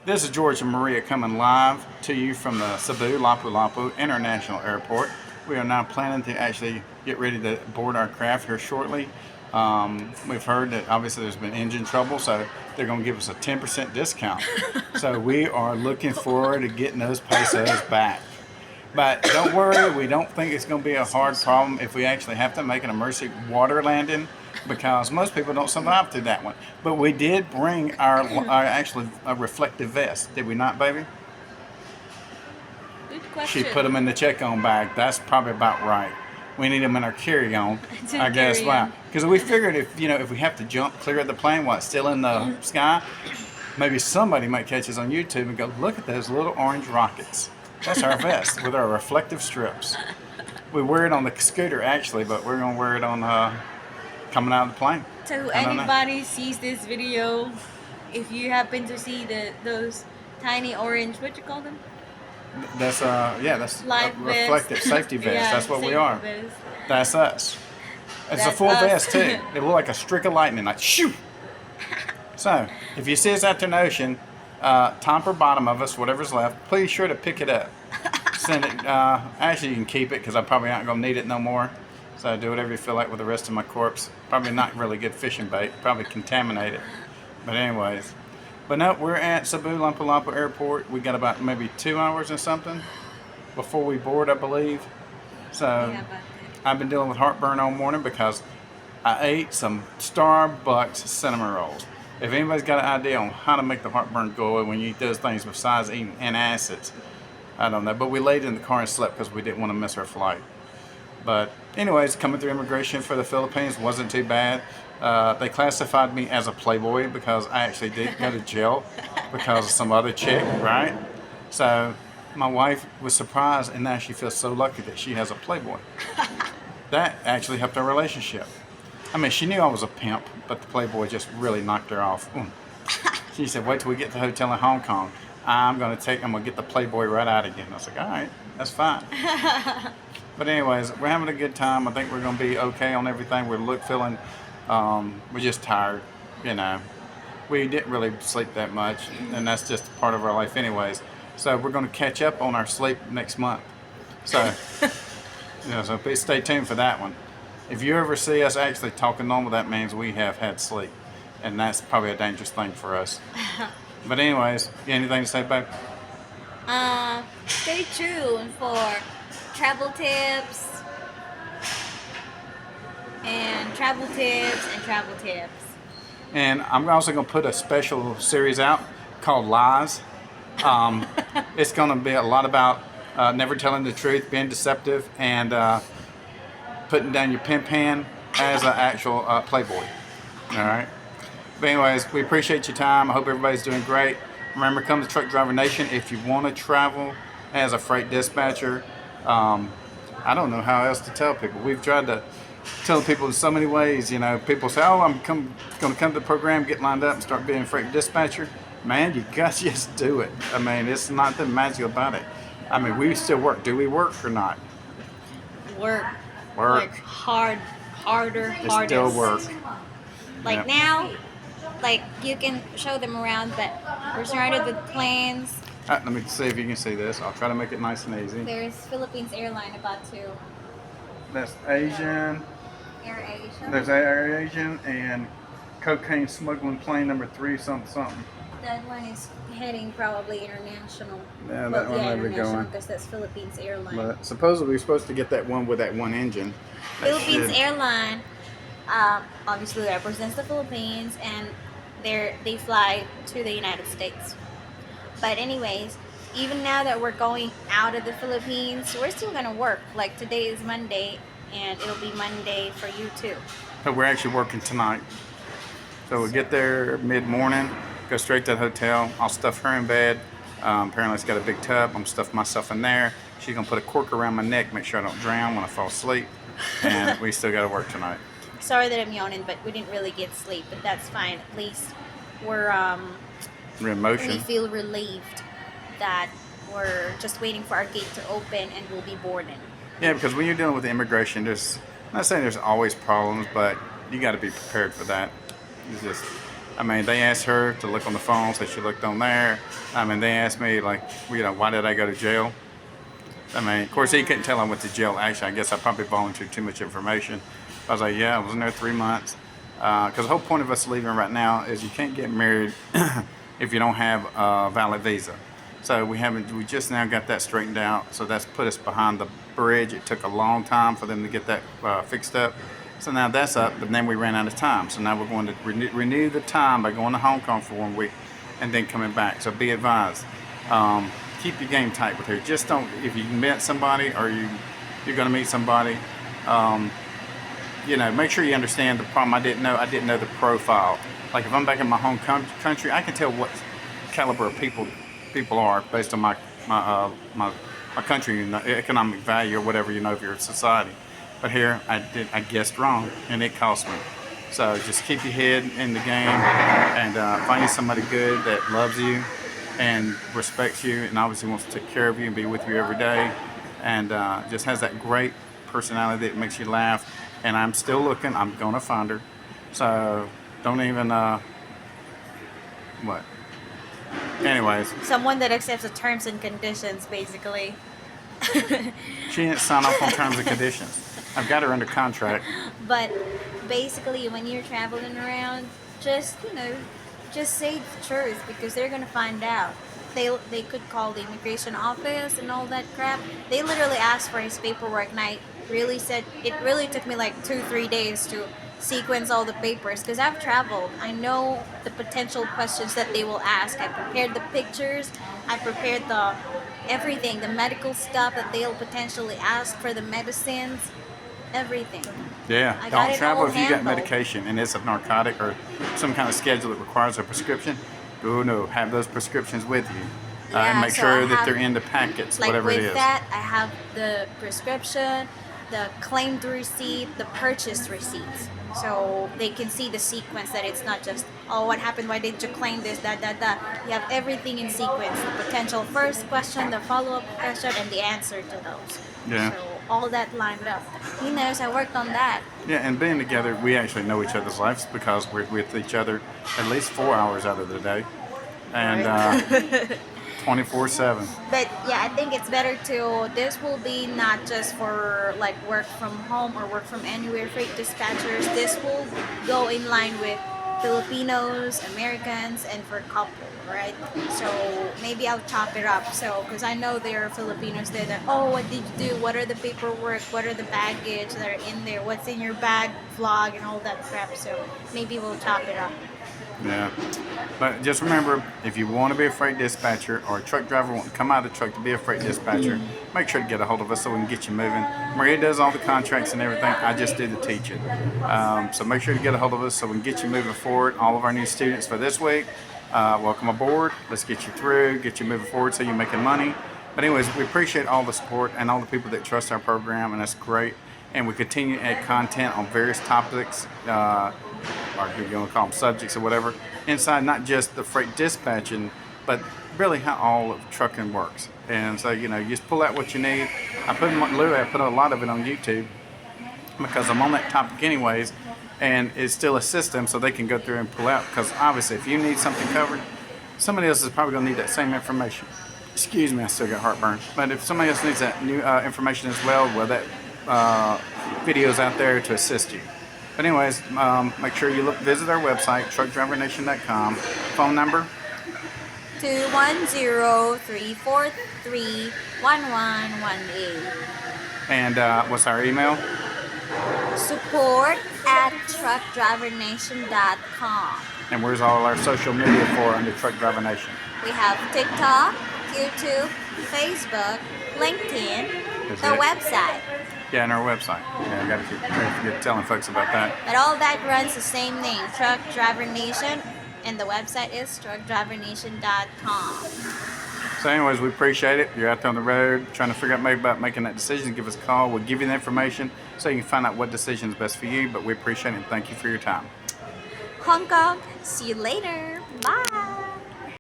This is George and Maria coming live to you from the Cebu Lapu-Lapu International Airport. We are now planning to actually get ready to board our craft here shortly. We've heard that obviously there's been engine trouble, so they're going to give us a 10% discount. So we are looking forward to getting those pesos back. But don't worry, we don't think it's going to be a hard problem if we actually have to make an emergency water landing, because most people don't survive through that one. But we did bring our actually a reflective vest, did we not, baby? Good She question. put them in the check-on bag. That's probably about right. We need them in our carry-on, It's in I guess. carry-on. Why? Because we figured if we have to jump clear of the plane while it's still in the sky, maybe somebody might catch us on YouTube and go, look at those little orange rockets. That's our vest with our reflective strips. We wear it on the scooter actually, but we're gonna wear it on coming out of the plane. So I don't know. anybody sees this video, if you happen to see those tiny orange, what you call them? That's that's Life a vest. reflective safety vest. Yeah, That's what we safety are. vest. That's us. It's a That's full us. vest too. It looked like a streak of lightning, like shoo. So if you see us out there in the ocean, top or bottom of us, whatever's left, please sure to pick it up. Send it. Actually, you can keep it because I'm probably not gonna need it no more. So do whatever you feel like with the rest of my corpse. Probably not really good fishing bait. Probably contaminate it. But anyways. But no, we're at Cebu Lapu-Lapu Airport. We got about maybe 2 hours or something before we board, I believe. So Yeah, about that. I've been dealing with heartburn all morning because I ate some Starbucks cinnamon rolls. If anybody's got an idea on how to make the heartburn go away when you eat those things besides eating antacids, I don't know. But we laid in the car and slept because we didn't want to miss our flight. But anyways, coming through immigration for the Philippines wasn't too bad. They classified me as a playboy because I actually did go to jail because of some other chick, right? So my wife was surprised, and now she feels so lucky that she has a playboy. That actually helped our relationship. I mean, she knew I was a pimp, but the playboy just really knocked her off. She said, "Wait till we get to the hotel in Hong Kong. I'm gonna get the playboy right out again." I was like, "All right, that's fine." But anyways, we're having a good time. I think we're gonna be okay on everything. We're just tired, you know. We didn't really sleep that much, and that's just part of our life, anyways. So we're gonna catch up on our sleep next month. So, so please stay tuned for that one. If you ever see us actually talking normal, that means we have had sleep, and that's probably a dangerous thing for us. But anyways, you got anything to say, babe? Stay tuned for travel tips and travel tips and travel tips. And I'm also going to put a special series out called Lies. It's going to be a lot about never telling the truth, being deceptive, and putting down your pimp hand as an actual playboy. All right. But anyways, we appreciate your time. I hope everybody's doing great. Remember, come to Truck Driver Nation if you want to travel as a freight dispatcher. I don't know how else to tell people. We've tried to tell people in so many ways. You know, people say, "Oh, I'm going to come to the program, get lined up, and start being a freight dispatcher." Man, you got to just do it. I mean, it's not the magic about it. I mean, we still work. Do we work or not? Work. Work. Like harder, It's hardest. still work. Like Yep. now, like you can show them around, but we're surrounded with planes. Let me see if you can see this. I'll try to make it nice and easy. There's Philippines Airline about to That's Asian. Air Asia. There's Air Asian and cocaine smuggling plane number 3 something. That one is heading probably international. Yeah, that one might be international going. because that's Philippines Airline. But supposedly we're supposed to get that one with that one engine. That Philippines should- Airline obviously represents the Philippines, and they fly to the United States. But anyways, even now that we're going out of the Philippines, we're still gonna work. Like today is Monday, and it'll be Monday for you too. But we're actually working tonight. So we'll get there mid-morning, go straight to the hotel. I'll stuff her in bed. Apparently it's got a big tub. I'm gonna stuff myself in there. She's gonna put a cork around my neck, make sure I don't drown when I fall asleep. And we still gotta work tonight. Sorry that I'm yawning, but we didn't really get sleep, but that's fine. At least we're We're in we motion. feel relieved that we're just waiting for our gate to open and we'll be boarding. Yeah, because when you're dealing with immigration, I'm not saying there's always problems, but you got to be prepared for that. It's just I mean, they asked her to look on the phone, so she looked on there. I mean, they asked me, like, why did I go to jail? I mean, of course, he couldn't tell I went to jail. Actually, I guess I probably volunteered too much information. I was like, yeah, I was in there 3 months. Because the whole point of us leaving right now is you can't get married if you don't have a valid visa. So we just now got that straightened out. So that's put us behind the bridge. It took a long time for them to get that fixed up. So now that's up, but then we ran out of time. So now we're going to renew the time by going to Hong Kong for 1 week and then coming back. So be advised. Keep your game tight with her. Just don't, if you met somebody or you're going to meet somebody, make sure you understand the problem. I didn't know the profile. Like if I'm back in my home country, I can tell what caliber of people are based on my country, economic value or whatever of your society. But here I guessed wrong and it cost me. So just keep your head in the game and find you somebody good that loves you and respects you and obviously wants to take care of you and be with you every day and just has that great personality that makes you laugh. And I'm still looking. I'm going to find her. So don't even, what? Anyways. Someone that accepts the terms and conditions, basically. She didn't sign off on terms and conditions. I've got her under contract. But basically, when you're traveling around, just say the truth because they're gonna find out. They could call the immigration office and all that crap. They literally asked for his paperwork, and I really said it really took me like 2-3 days to sequence all the papers because I've traveled. I know the potential questions that they will ask. I prepared the pictures. I prepared everything, the medical stuff that they'll potentially ask for the medicines, everything. Yeah, I don't travel if you got handled. medication and it's a narcotic or some kind of schedule that requires a prescription. Oh no, have those prescriptions with you. And make so sure I that have, they're in the packets, like whatever it with is. that, I have the prescription, the claimed receipt, the purchased receipts. So they can see the sequence that it's not just, oh, what happened? Why didn't you claim this? That. You have everything in sequence. The potential first question, the follow-up question, and the answer to those. Yeah. So all that lined up. He knows I worked on that. Yeah, and being together, we actually know each other's lives because we're with each other at least 4 hours out of the day. And 24/7. But yeah, I think it's better this will be not just for like work from home or work from anywhere freight dispatchers. This will go in line with Filipinos, Americans, and for couple, right? So maybe I'll chop it up. So because I know there are Filipinos there that, oh, what did you do? What are the paperwork? What are the baggage that are in there? What's in your bag, vlog, and all that crap. So maybe we'll chop it up. Yeah. But just remember, if you want to be a freight dispatcher or a truck driver want to come out of the truck to be a freight dispatcher, make sure to get a hold of us so we can get you moving. Maria does all the contracts and everything. I just do the teaching. So make sure to get a hold of us so we can get you moving forward. All of our new students for this week, welcome aboard. Let's get you through, get you moving forward so you're making money. But anyways, we appreciate all the support and all the people that trust our program, and that's great. And we continue to add content on various topics, or you're going to call them subjects or whatever, inside not just the freight dispatching, but really how all of trucking works. And so, you just pull out what you need. I put a lot of it on YouTube because I'm on that topic anyways, and it's still a system so they can go through and pull out. Because obviously, if you need something covered, somebody else is probably going to need that same information. Excuse me, I still got heartburn. But if somebody else needs that new information as well that video's out there to assist you. But anyways, make sure you visit our website, truckdrivernation.com. Phone number? 210-343-1118. And what's our email? support@truckdrivernation.com. And where's all our social media for under Truck Driver Nation? We have TikTok, YouTube, Facebook, LinkedIn, Is the it? website. Yeah, and our website. Yeah, I got to keep telling folks about that. But all that runs the same name, Truck Driver Nation, and the website is truckdrivernation.com. So anyways, we appreciate it. You're out there on the road trying to figure out maybe about making that decision, give us a call. We'll give you the information so you can find out what decision is best for you. But we appreciate it and thank you for your time. Hong Kong, see you later. Bye.